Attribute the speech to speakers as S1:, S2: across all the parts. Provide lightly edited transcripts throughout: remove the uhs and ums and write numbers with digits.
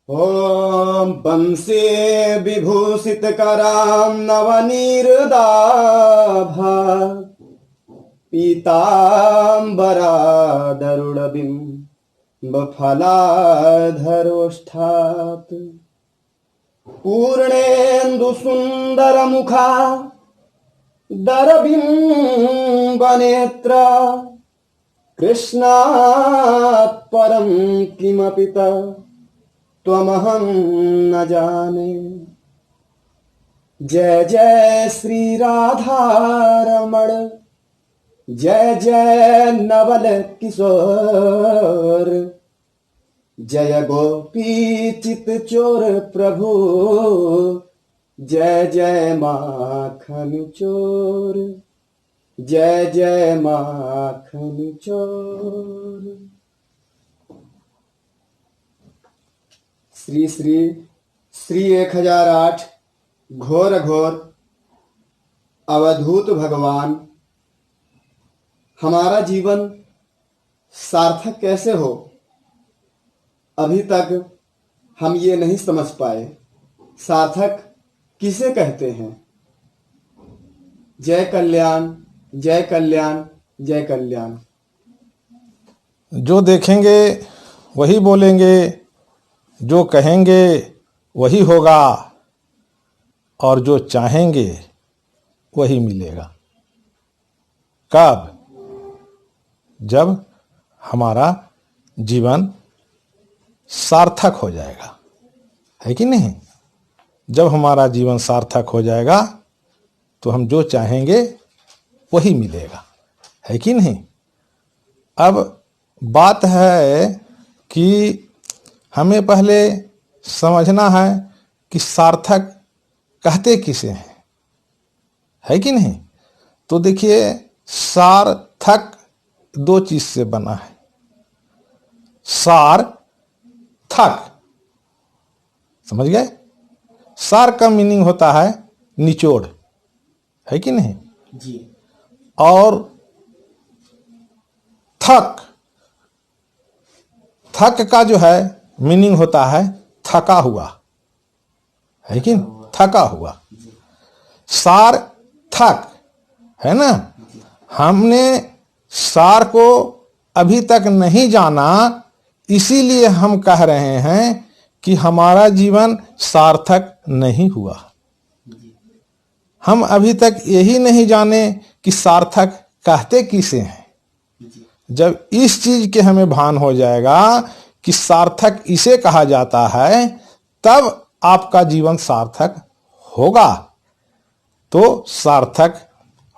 S1: ॐ वंशे विभूषितकरां नवनीरदाभा पीताम्बरादरुणबिम्बफलाधरोष्ठात् पूर्णेन्दुसुन्दरमुखा दरबिम्बनेत्रा कृष्णात् परं किमपि त्वमहं न जाने। जय जय श्री राधारमण, जय जय नवल किशोर, जय गोपी चित चोर प्रभु, जय जय माखन चोर, जय जय माखन चोर। श्री श्री श्री 1008 घोर घोर अवधूत भगवान, हमारा जीवन सार्थक कैसे हो, अभी तक हम ये नहीं समझ पाए। सार्थक किसे कहते हैं? जय कल्याण, जय कल्याण, जय कल्याण।
S2: जो देखेंगे वही बोलेंगे, जो कहेंगे वही होगा, और जो चाहेंगे वही मिलेगा। कब? जब हमारा जीवन सार्थक हो जाएगा, है कि नहीं? जब हमारा जीवन सार्थक हो जाएगा तो हम जो चाहेंगे वही मिलेगा, है कि नहीं? अब बात है कि हमें पहले समझना है कि सार्थक कहते किसे हैं, है कि नहीं? तो देखिए, सार्थक दो चीज से बना है। सार थक, समझ गए? सार का मीनिंग होता है निचोड़, है कि नहीं
S1: जी।
S2: और थक, थक का जो है मीनिंग होता है थका हुआ, है कि नहीं? थका हुआ। सार थक है ना। हमने सार को अभी तक नहीं जाना, इसीलिए हम कह रहे हैं कि हमारा जीवन सार्थक नहीं हुआ। हम अभी तक यही नहीं जाने कि सार्थक कहते किसे हैं। जब इस चीज के हमें भान हो जाएगा कि सार्थक इसे कहा जाता है, तब आपका जीवन सार्थक होगा। तो सार्थक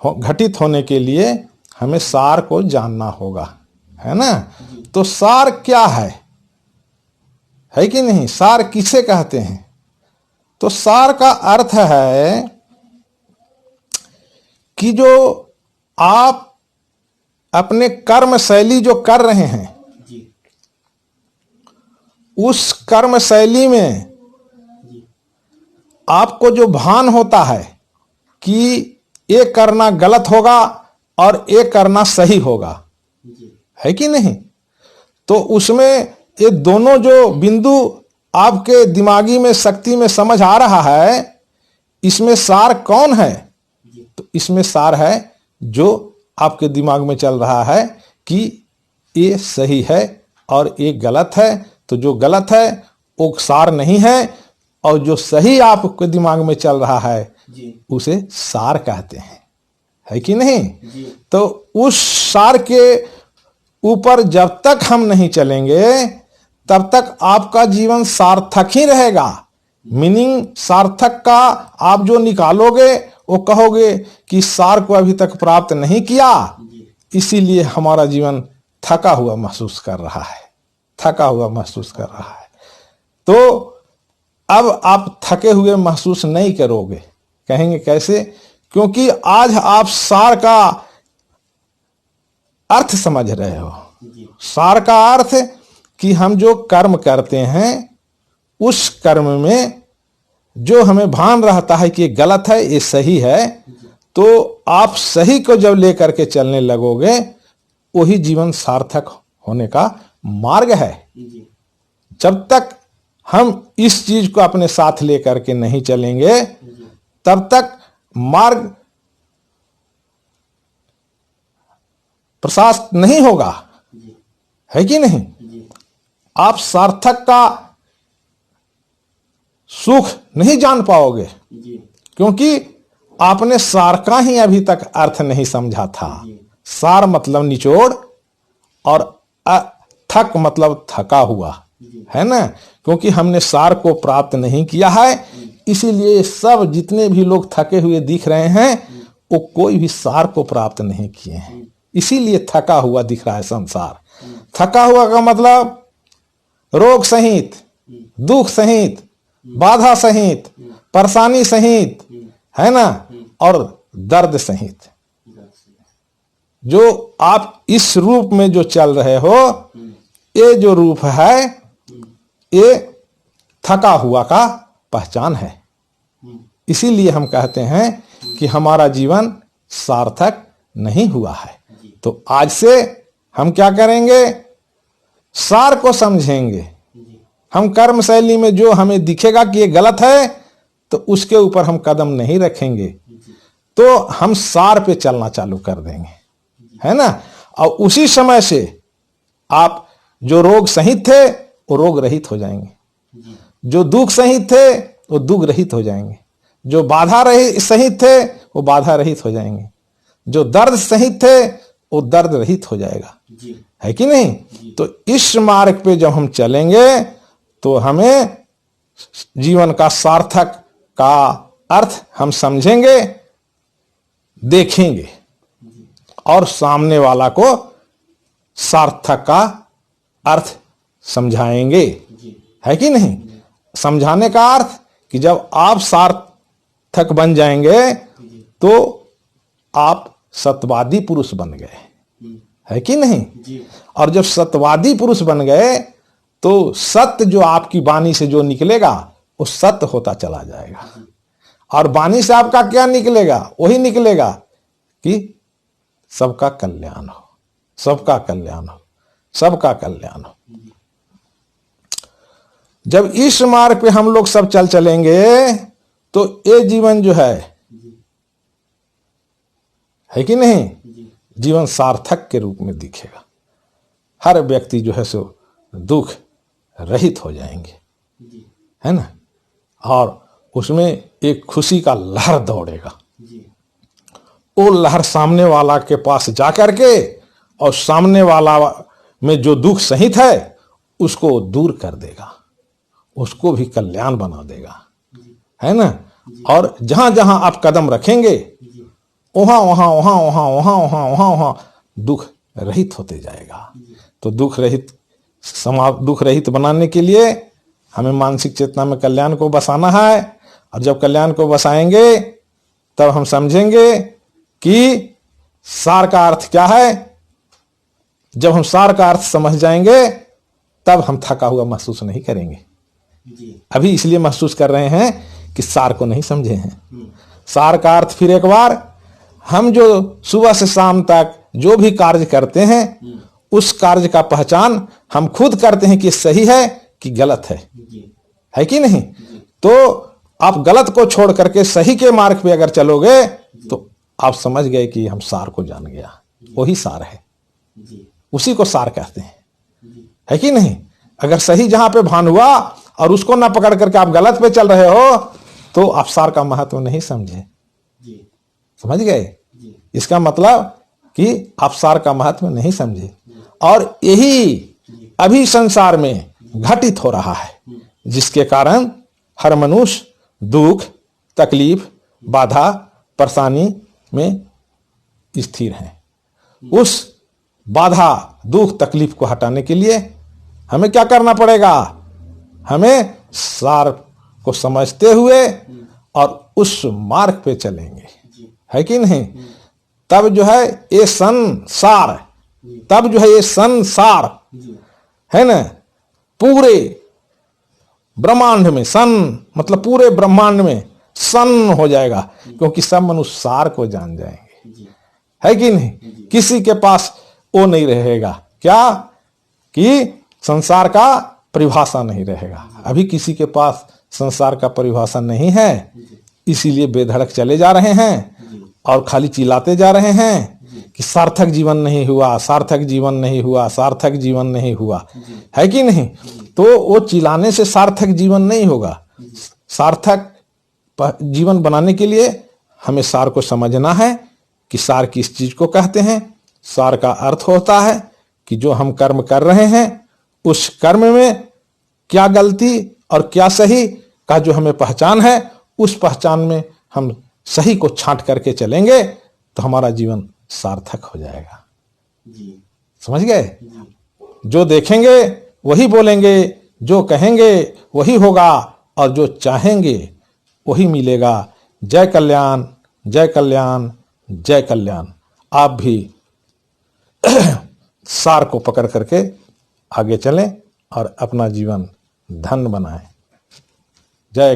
S2: घटित होने के लिए हमें सार को जानना होगा, है ना। तो सार क्या है कि नहीं? सार किसे कहते हैं? तो सार का अर्थ है कि जो आप अपने कर्म शैली जो कर रहे हैं, उस कर्म शैली में आपको जो भान होता है कि ये करना गलत होगा और ये करना सही होगा, है कि नहीं? तो उसमें ये दोनों जो बिंदु आपके दिमागी में शक्ति में समझ आ रहा है, इसमें सार कौन है? तो इसमें सार है जो आपके दिमाग में चल रहा है कि ये सही है और ये गलत है। तो जो गलत है वो सार नहीं है, और जो सही आपके दिमाग में चल रहा है उसे सार कहते हैं, है कि नहीं? तो उस सार के ऊपर जब तक हम नहीं चलेंगे, तब तक आपका जीवन सार्थक ही रहेगा। मीनिंग सार्थक का आप जो निकालोगे वो कहोगे कि सार को अभी तक प्राप्त नहीं किया, इसीलिए हमारा जीवन थका हुआ महसूस कर रहा है, थका हुआ महसूस कर रहा है। तो अब आप थके हुए महसूस नहीं करोगे। कहेंगे कैसे? क्योंकि आज आप सार का अर्थ समझ रहे हो। सार का अर्थ कि हम जो कर्म करते हैं, उस कर्म में जो हमें भान रहता है कि ये गलत है, ये सही है, तो आप सही को जब लेकर के चलने लगोगे, वही जीवन सार्थक होने का मार्ग है। जब तक हम इस चीज को अपने साथ लेकर के नहीं चलेंगे, तब तक मार्ग प्रशस्त नहीं होगा, है कि नहीं? आप सार्थक का सुख नहीं जान पाओगे, क्योंकि आपने सार का ही अभी तक अर्थ नहीं समझा था। सार मतलब निचोड़ और थक मतलब थका हुआ, है ना? क्योंकि हमने सार को प्राप्त नहीं किया है, इसीलिए सब जितने भी लोग थके हुए दिख रहे हैं वो कोई भी सार को प्राप्त नहीं किए हैं, इसीलिए थका हुआ दिख रहा है संसार। थका हुआ का मतलब रोग सहित, दुख सहित, बाधा सहित, परेशानी सहित, है ना, और दर्द सहित। जो आप इस रूप में जो चल रहे हो, ये जो रूप है ये थका हुआ का पहचान है। इसीलिए हम कहते हैं कि हमारा जीवन सार्थक नहीं हुआ है। तो आज से हम क्या करेंगे? सार को समझेंगे। हम कर्म शैली में जो हमें दिखेगा कि ये गलत है, तो उसके ऊपर हम कदम नहीं रखेंगे, तो हम सार पे चलना चालू कर देंगे, है ना? और उसी समय से आप जो रोग सहित थे वो रोग रहित हो जाएंगे, जो दुख सहित थे वो दुख रहित हो जाएंगे, जो बाधा सहित थे वो बाधा रहित हो जाएंगे, जो दर्द सहित थे वो दर्द रहित हो जाएगा, है कि नहीं? तो इस मार्ग पे जब हम चलेंगे तो हमें जीवन का सार्थक का अर्थ हम समझेंगे, देखेंगे और सामने वाला को सार्थक का अर्थ समझाएंगे, है कि नहीं? समझाने का अर्थ कि जब आप सार्थक बन जाएंगे तो आप सत्यवादी पुरुष बन गए, है कि नहीं? और जब सत्यवादी पुरुष बन गए तो सत्य जो आपकी वाणी से जो निकलेगा वो सत्य होता चला जाएगा। और वाणी से आपका क्या निकलेगा? वही निकलेगा कि सबका कल्याण हो, सबका कल्याण हो, सबका कल्याण हो। जब इस मार्ग पे हम लोग सब चलेंगे तो ये जीवन जो है कि नहीं, जीवन सार्थक के रूप में दिखेगा। हर व्यक्ति जो है सो दुख रहित हो जाएंगे, है ना? और उसमें एक खुशी का लहर दौड़ेगा। वो लहर सामने वाला के पास जाकर के और सामने वाला में जो दुख सहित है उसको दूर कर देगा, उसको भी कल्याण बना देगा, है ना? और जहां जहां आप कदम रखेंगे वहां वहां वहां वहां वहां वहां वहां वहां दुख रहित होते जाएगा। तो दुख रहित बनाने के लिए हमें मानसिक चेतना में कल्याण को बसाना है। और जब कल्याण को बसाएंगे तब हम समझेंगे कि सार का अर्थ क्या है। जब हम सार का अर्थ समझ जाएंगे तब हम थका हुआ महसूस नहीं करेंगे। अभी इसलिए महसूस कर रहे हैं कि सार को नहीं समझे हैं। सार का अर्थ फिर एक बार, हम जो सुबह से शाम तक जो भी कार्य करते हैं उस कार्य का पहचान हम खुद करते हैं कि सही है कि गलत है कि नहीं? तो आप गलत को छोड़ करके सही के मार्ग पे अगर चलोगे तो आप समझ गए कि हम सार को जान गया, वही सार है, उसी को सार कहते हैं, है कि नहीं? अगर सही जहां पे भान हुआ और उसको ना पकड़ करके आप गलत पे चल रहे हो तो आप सार का महत्व नहीं समझे। समझ गए? इसका मतलब कि आप सार का महत्व नहीं समझे। और यही अभी संसार में घटित हो रहा है, जिसके कारण हर मनुष्य दुख, तकलीफ, बाधा, परेशानी में स्थिर है। उस बाधा, दुख, तकलीफ को हटाने के लिए हमें क्या करना पड़ेगा? हमें सार को समझते हुए और उस मार्ग पे चलेंगे, है कि नहीं? तब जो है ये संसार, तब जो है ये संसार, है ना, पूरे ब्रह्मांड में, सन मतलब पूरे ब्रह्मांड में सन हो जाएगा, क्योंकि सब मनुष्य सार को जान जाएंगे, है कि नहीं? किसी के पास वो नहीं रहेगा क्या कि संसार का परिभाषा नहीं रहेगा। अभी किसी के पास संसार का परिभाषा नहीं है, इसीलिए बेधड़क चले जा रहे हैं और खाली चिल्लाते जा रहे हैं कि सार्थक जीवन नहीं हुआ, सार्थक जीवन नहीं हुआ, सार्थक जीवन नहीं हुआ, है कि नहीं? तो वो चिल्लाने से सार्थक जीवन नहीं होगा। सार्थक जीवन बनाने के लिए हमें सार को समझना है कि सार किस चीज को कहते हैं। सार का अर्थ होता है कि जो हम कर्म कर रहे हैं उस कर्म में क्या गलती और क्या सही का जो हमें पहचान है, उस पहचान में हम सही को छांट करके चलेंगे तो हमारा जीवन सार्थक हो जाएगा। समझ गए? जो देखेंगे वही बोलेंगे, जो कहेंगे वही होगा और जो चाहेंगे वही मिलेगा। जय कल्याण, जय कल्याण, जय कल्याण। आप भी सार को पकड़ करके आगे चलें और अपना जीवन धन्य बनाएं। जय कल्याण।